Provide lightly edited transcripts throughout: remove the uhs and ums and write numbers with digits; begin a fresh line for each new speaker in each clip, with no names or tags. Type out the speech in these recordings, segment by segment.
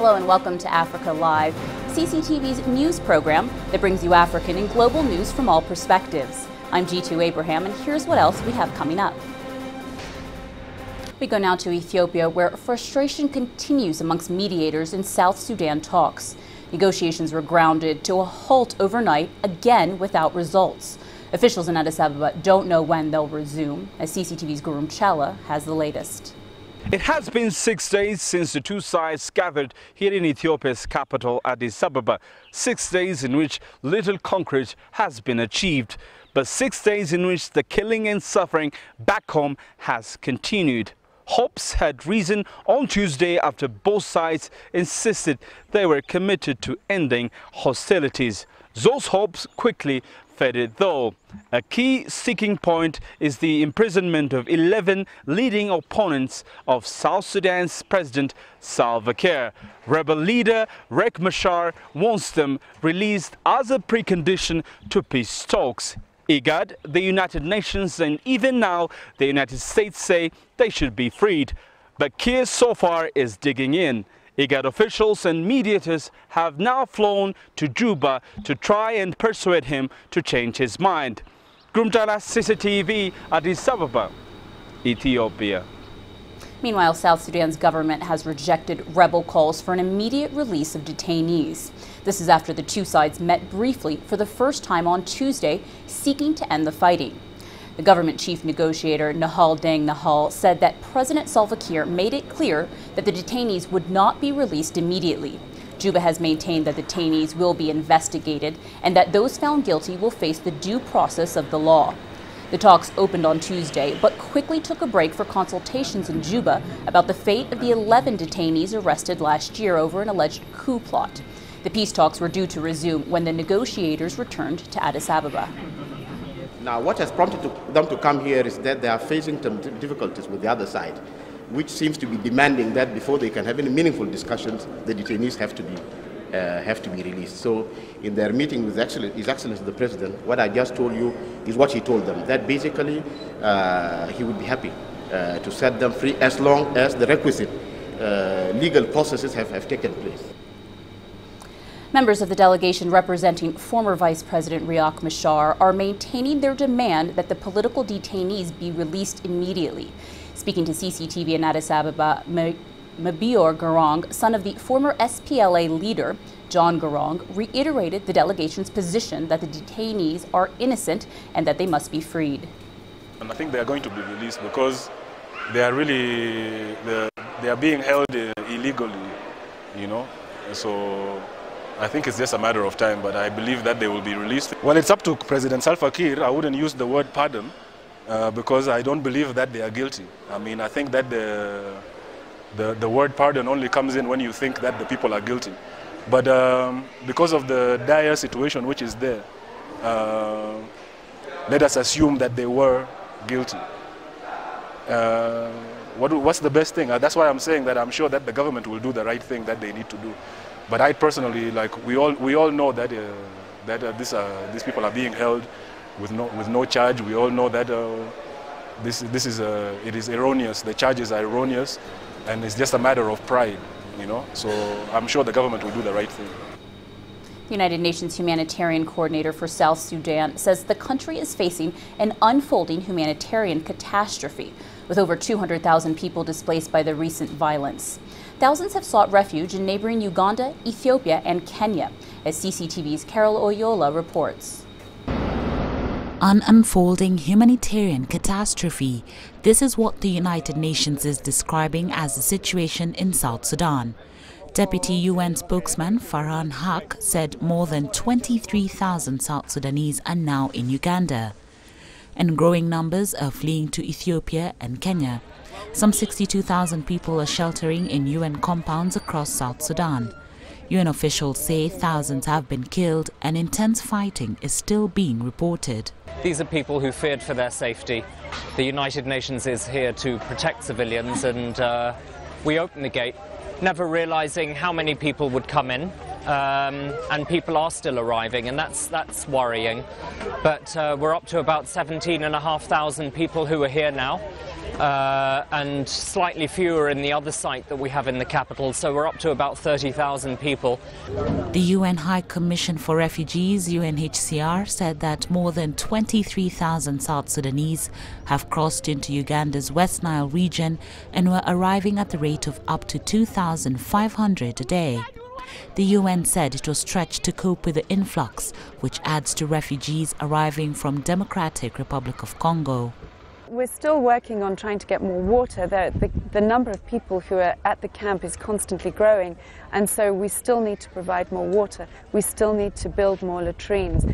Hello and welcome to Africa Live, CCTV's news program that brings you African and global news from all perspectives. I'm G2 Abraham, and here's what else we have coming up. We go now to Ethiopia, where frustration continues amongst mediators in South Sudan talks. Negotiations were grounded to a halt overnight, again without results. Officials in Addis Ababa don't know when they'll resume, as CCTV's Girum Chala has the latest.
It has been 6 days since the two sides gathered here in Ethiopia's capital, Addis Ababa. 6 days in which little concrete has been achieved, but 6 days in which the killing and suffering back home has continued. Hopes had risen on Tuesday after both sides insisted they were committed to ending hostilities. Those hopes quickly faded though. A key sticking point is the imprisonment of 11 leading opponents of South Sudan's President Salva Kiir. Rebel leader Riek Machar wants them released as a precondition to peace talks. IGAD, the United Nations, and even now the United States say they should be freed. But Kiir so far is digging in. IGAD officials and mediators have now flown to Juba to try and persuade him to change his mind. Girum Chala, CCTV, Addis Ababa, Ethiopia.
Meanwhile, South Sudan's government has rejected rebel calls for an immediate release of detainees. This is after the two sides met briefly for the first time on Tuesday, seeking to end the fighting. The government chief negotiator Nahal Deng Nahal said that President Salva Kiir made it clear that the detainees would not be released immediately. Juba has maintained that detainees will be investigated and that those found guilty will face the due process of the law. The talks opened on Tuesday, but quickly took a break for consultations in Juba about the fate of the 11 detainees arrested last year over an alleged coup plot. The peace talks were due to resume when the negotiators returned to Addis Ababa.
Now, what has prompted them to come here is that they are facing some difficulties with the other side, which seems to be demanding that before they can have any meaningful discussions, the detainees have to be released. So, in their meeting with His Excellency the President, what I just told you is what he told them, that basically he would be happy to set them free as long as the requisite legal processes have taken place.
Members of the delegation representing former Vice President Riek Machar are maintaining their demand that the political detainees be released immediately. Speaking to CCTV in Addis Ababa, Mabior Garang, son of the former SPLA leader, John Garang, reiterated the delegation's position that the detainees are innocent and that they must be freed.
And I think they are going to be released because they are really, they are being held illegally, you know, so I think it's just a matter of time, but I believe that they will be released. Well, it's up to President Salva Kiir. I wouldn't use the word pardon because I don't believe that they are guilty. I mean, I think that the word pardon only comes in when you think that the people are guilty. But because of the dire situation which is there, let us assume that they were guilty. What's the best thing? That's why I'm saying that I'm sure that the government will do the right thing that they need to do. But I personally, like we all know that these people are being held with no charge. We all know that it is erroneous. The charges are erroneous, and it's just a matter of pride, you know. So I'm sure the government will do the right thing.
The United Nations humanitarian coordinator for South Sudan says the country is facing an unfolding humanitarian catastrophe, with over 200,000 people displaced by the recent violence. Thousands have sought refuge in neighboring Uganda, Ethiopia, and Kenya, as CCTV's Carol Oyola reports.
An unfolding humanitarian catastrophe. This is what the United Nations is describing as the situation in South Sudan. Deputy UN spokesman Farhan Haq said more than 23,000 South Sudanese are now in Uganda, and growing numbers are fleeing to Ethiopia and Kenya. Some 62,000 people are sheltering in UN compounds across South Sudan. UN officials say thousands have been killed and intense fighting is still being reported.
These are people who feared for their safety. The United Nations is here to protect civilians, and we opened the gate, never realizing how many people would come in. And people are still arriving, and that's worrying. But we're up to about 17,500 people who are here now. and slightly fewer in the other site that we have in the capital, so we're up to about 30,000 people.
The UN High Commission for Refugees, UNHCR, said that more than 23,000 South Sudanese have crossed into Uganda's West Nile region and were arriving at the rate of up to 2,500 a day. The UN said it was stretched to cope with the influx, which adds to refugees arriving from Democratic Republic of Congo.
We're still working on trying to get more water. The number of people who are at the camp is constantly growing, and so we still need to provide more water. We still need to build more latrines.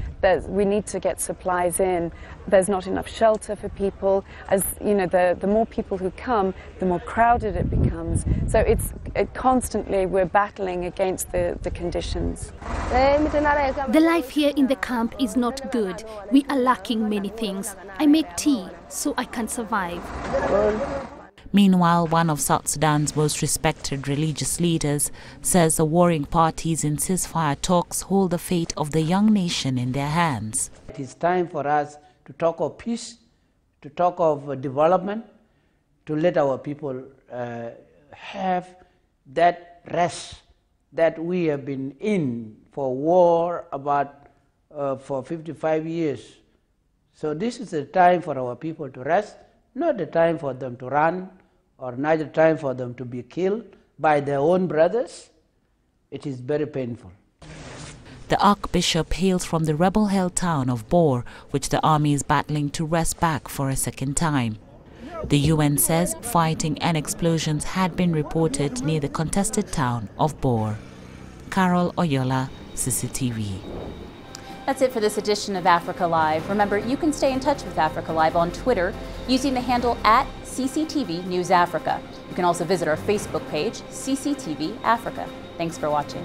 We need to get supplies in. There's not enough shelter for people. As you know, the more people who come, the more crowded it becomes. So constantly we're battling against the conditions.
The life here in the camp is not good. We are lacking many things. I make tea so I can survive.
Meanwhile, one of South Sudan's most respected religious leaders says the warring parties in ceasefire talks hold the fate of the young nation in their hands.
It is time for us to talk of peace, to talk of development, to let our people have that rest that we have been in for war for 55 years. So this is the time for our people to rest, not the time for them to run, or not the time for them to be killed by their own brothers. It is very painful.
The Archbishop hails from the rebel-held town of Bor, which the army is battling to wrest back for a second time. The UN says fighting and explosions had been reported near the contested town of Bor. Carol Oyola, CCTV.
That's it for this edition of Africa Live. Remember, you can stay in touch with Africa Live on Twitter using the handle @CCTV News Africa. You can also visit our Facebook page, CCTV Africa. Thanks for watching.